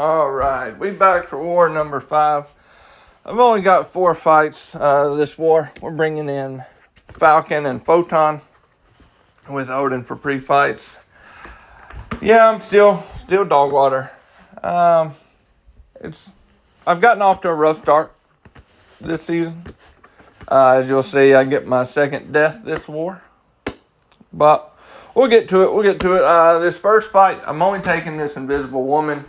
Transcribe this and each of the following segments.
Alright, we back for war number 5. I've only got 4 fights this war. We're bringing in Falcon and Photon with Odin for pre-fights. Yeah, I'm still dogwater. I've gotten off to a rough start this season. As you'll see, I get my second death this war. But we'll get to it. This first fight, I'm only taking this invisible woman.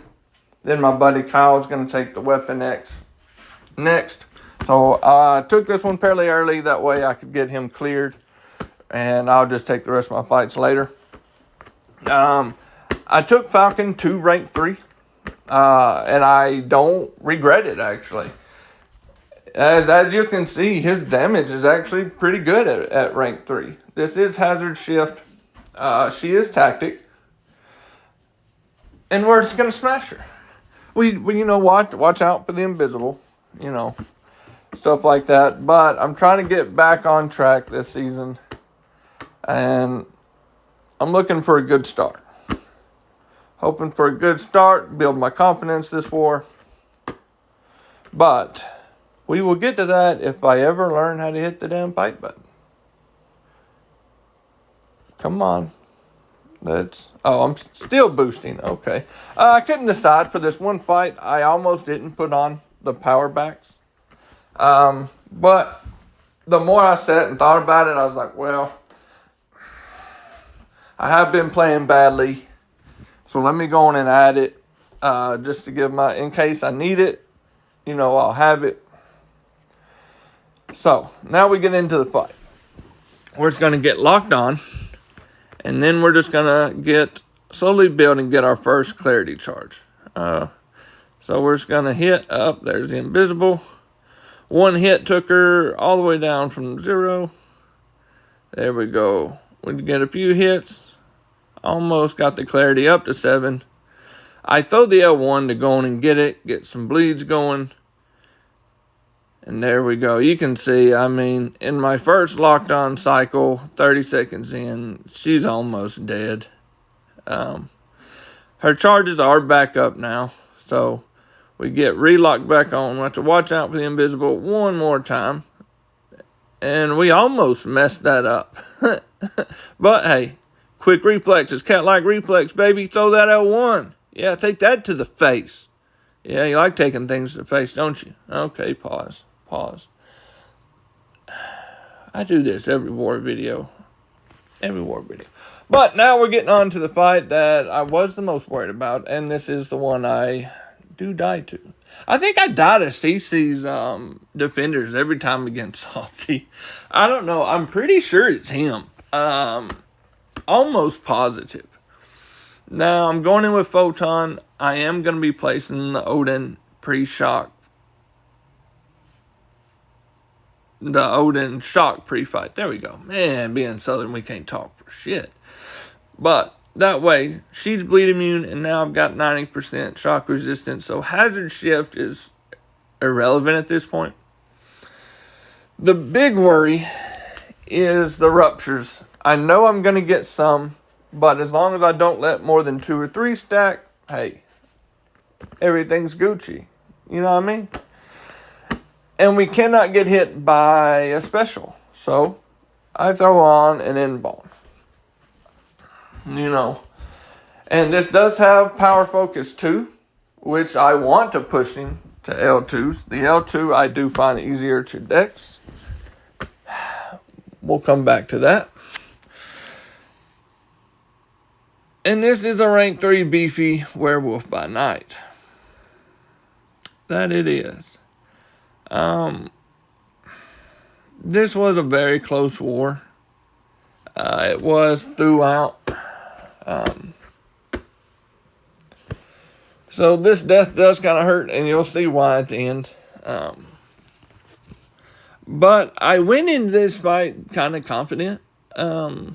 Then my buddy Kyle is going to take the Weapon X next. So I took this one fairly early. That way I could get him cleared. And I'll just take the rest of my fights later. I took Falcon to rank 3. And I don't regret it, actually. As you can see, his damage is actually pretty good at rank 3. This is Hazard Shift. She is Tactic. And we're just going to smash her. We watch out for the invisible, stuff like that. But I'm trying to get back on track this season. And I'm looking for a good start. Hoping for a good start, build my confidence this war. But we will get to that if I ever learn how to hit the damn fight button. Come on. I'm still boosting. Okay. I couldn't decide for this one fight. I almost didn't put on the power backs. But the more I sat and thought about it, I was like, well, I have been playing badly. So let me go on and add it. Just to give in case I need it, I'll have it. So now we get into the fight. We're just going to get locked on. And then we're just going to slowly build and get our first clarity charge. So we're just going to hit up. There's the invisible. One hit took her all the way down from 0. There we go. We get a few hits. Almost got the clarity up to 7. I throw the L1 to go on and get some bleeds going. And there we go. You can see, in my first locked on cycle, 30 seconds in, she's almost dead. Her charges are back up now. So we get relocked back on. We have to watch out for the invisible one more time. And we almost messed that up. But hey, quick reflexes. Cat-like reflex, baby. Throw that L1. Yeah, take that to the face. Yeah, you like taking things to the face, don't you? Okay, pause. I do this every war video. But now we're getting on to the fight that I was the most worried about. And this is the one I do die to. I think I die to CC's defenders every time against Salty. I don't know. I'm pretty sure it's him. Almost positive. Now I'm going in with Photon. I am going to be placing the Odin pre-shock. The Odin shock pre-fight. There we go. Man, being Southern, we can't talk for shit. But that way, she's bleed immune, and now I've got 90% shock resistance. So Hazard Shift is irrelevant at this point. The big worry is the ruptures. I know I'm going to get some, but as long as I don't let more than 2 or 3 stack, hey, everything's Gucci. You know what I mean? And we cannot get hit by a special. So I throw on an in-ball. And this does have power focus too, which I want to push him to L2s. The L2 I do find easier to dex. We'll come back to that. And this is a rank 3 beefy Werewolf by night. That it is. This was a very close war. It was throughout. So this death does kind of hurt, and you'll see why at the end. But I went into this fight kind of confident. I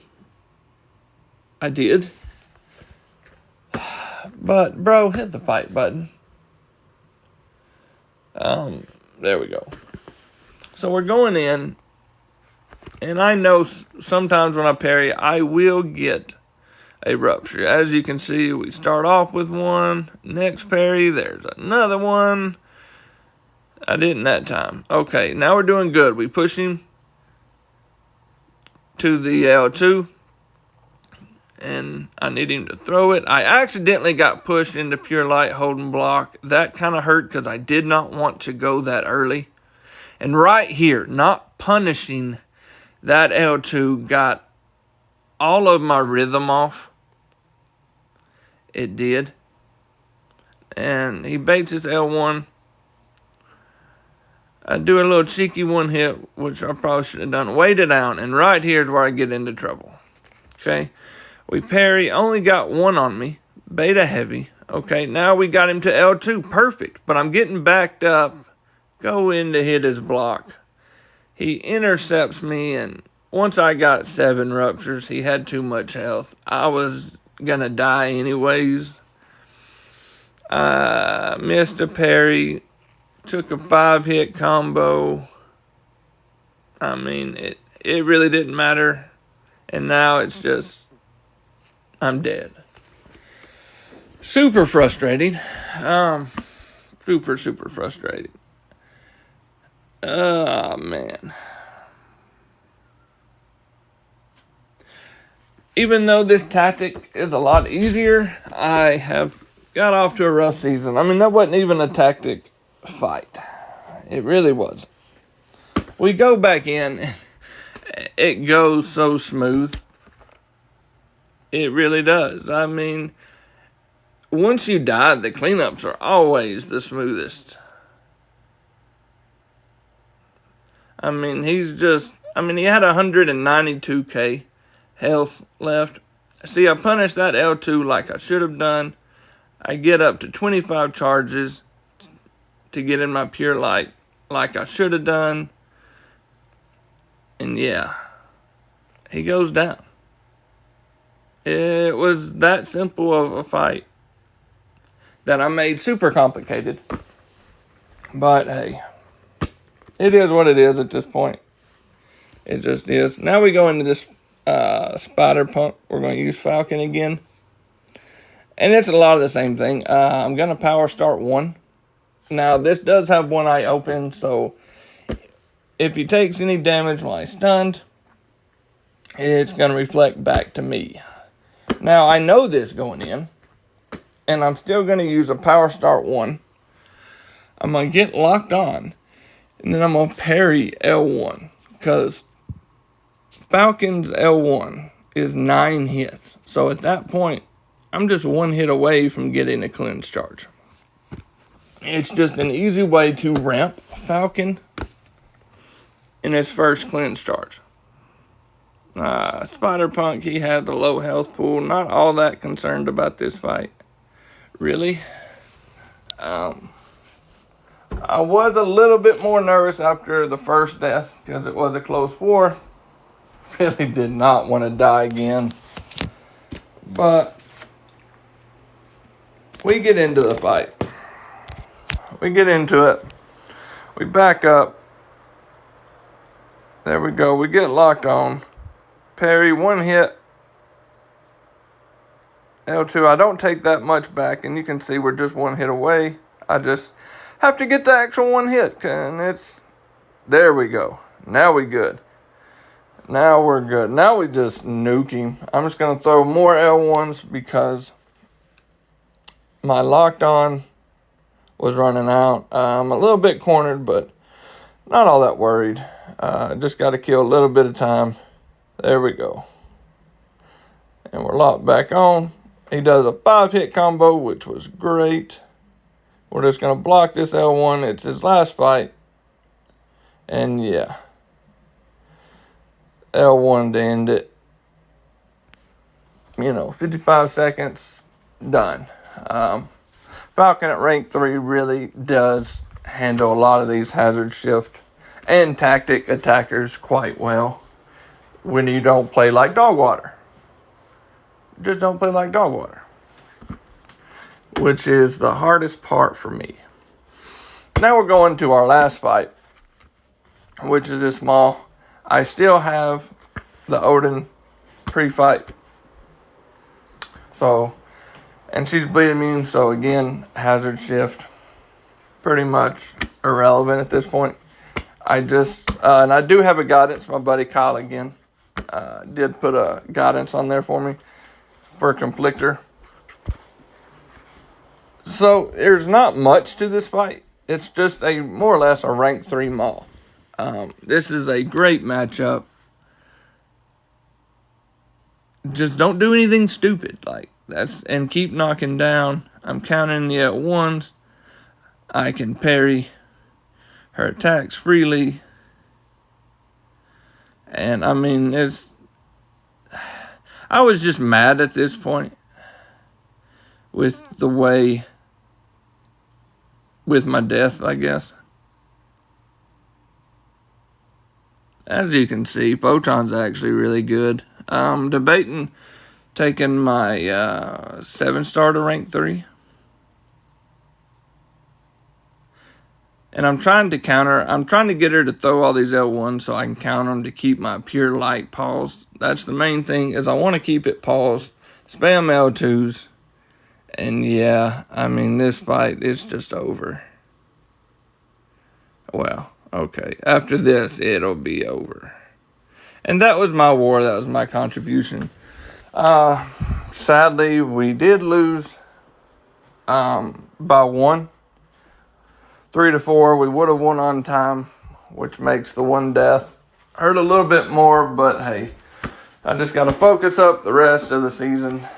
did. But, bro, hit the fight button. There we go. So we're going in, and I know sometimes when I parry, I will get a rupture. As you can see, we start off with one. Next parry, there's another one. I didn't that time. Okay, now we're doing good. We push him to the L2. And I need him to throw it. I accidentally got pushed into pure light holding block. That kind of hurt because I did not want to go that early. And right here, not punishing that L2 got all of my rhythm off. It did. And he baits his L1. I do a little cheeky one hit, which I probably should have done. Wait it down. And right here is where I get into trouble. Okay. We parry, only got one on me, beta heavy. Okay, now we got him to L2, perfect. But I'm getting backed up, go in to hit his block. He intercepts me, and once I got 7 ruptures, he had too much health. I was gonna die anyways. Missed a parry, took a 5-hit combo. I mean, it really didn't matter. And now it's just, I'm dead. Super frustrating. Super frustrating. Oh, man. Even though this tactic is a lot easier, I have got off to a rough season. I mean, that wasn't even a tactic fight. It really wasn't. We go back in. It goes so smooth. It really does. I mean, once you die, the cleanups are always the smoothest. I mean, he had 192k health left. See, I punished that L2 like I should have done. I get up to 25 charges to get in my pure light like I should have done. And yeah, he goes down. It was that simple of a fight that I made super complicated. But hey, it is what it is at this point. It just is. Now we go into this spider punk. We're going to use Falcon again. And it's a lot of the same thing. I'm going to power start 1. Now this does have one eye open, so if he takes any damage while he's stunned, it's going to reflect back to me. Now, I know this going in, and I'm still going to use a power start 1. I'm going to get locked on, and then I'm going to parry L1, because Falcon's L1 is 9 hits. So at that point, I'm just 1 hit away from getting a cleanse charge. It's just an easy way to ramp Falcon in his first cleanse charge. Spider-Punk, he had the low health pool. Not all that concerned about this fight. Really. I was a little bit more nervous after the first death because it was a close war. Really did not want to die again. But we get into the fight. We get into it. We back up. There we go. We get locked on. Parry, 1 hit. L2, I don't take that much back, and you can see we're just 1 hit away. I just have to get the actual 1 hit, and it's, there we go. Now we good. Now we're good. Now we just nuke him. I'm just going to throw more L1s because my locked on was running out. I'm a little bit cornered, but not all that worried. Just got to kill a little bit of time. There we go. And we're locked back on. He does a 5-hit combo, which was great. We're just going to block this L1. It's his last fight. And yeah. L1 to end it. 55 seconds. Done. Falcon at rank 3 really does handle a lot of these hazard shift and tactic attackers quite well when you don't play like dogwater. Just don't play like dogwater, which is the hardest part for me. Now we're going to our last fight, which is this small. I still have the Odin pre-fight So, and she's bleed immune, so again, hazard shift, pretty much irrelevant at this point. I just, and I do have a guidance. My buddy Kyle again did put a guidance on there for me for a conflictor. So there's not much to this fight. It's just a more or less a rank 3 maul. This is a great matchup. Just don't do anything stupid and keep knocking down. I'm counting the at-ones. I can parry her attacks freely. And I mean, I was just mad at this point with the way, with my death, I guess. As you can see, Photon's actually really good. I'm debating taking my 7-star to rank 3. And I'm trying to get her to throw all these L1s so I can counter them to keep my pure light paused. That's the main thing, is I want to keep it paused. Spam L2s. And yeah, I mean, this fight is just over. Well, okay. After this, it'll be over. And that was my war. That was my contribution. Sadly, we did lose by 1. 3-4. We would have won on time, which makes the 1 death hurt a little bit more. But hey, I just got to focus up the rest of the season.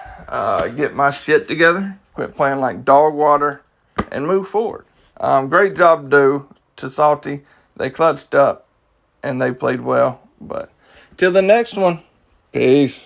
Get my shit together. Quit playing like dogwater. And move forward. Great job to Salty. They clutched up. And they played well. But till the next one. Peace.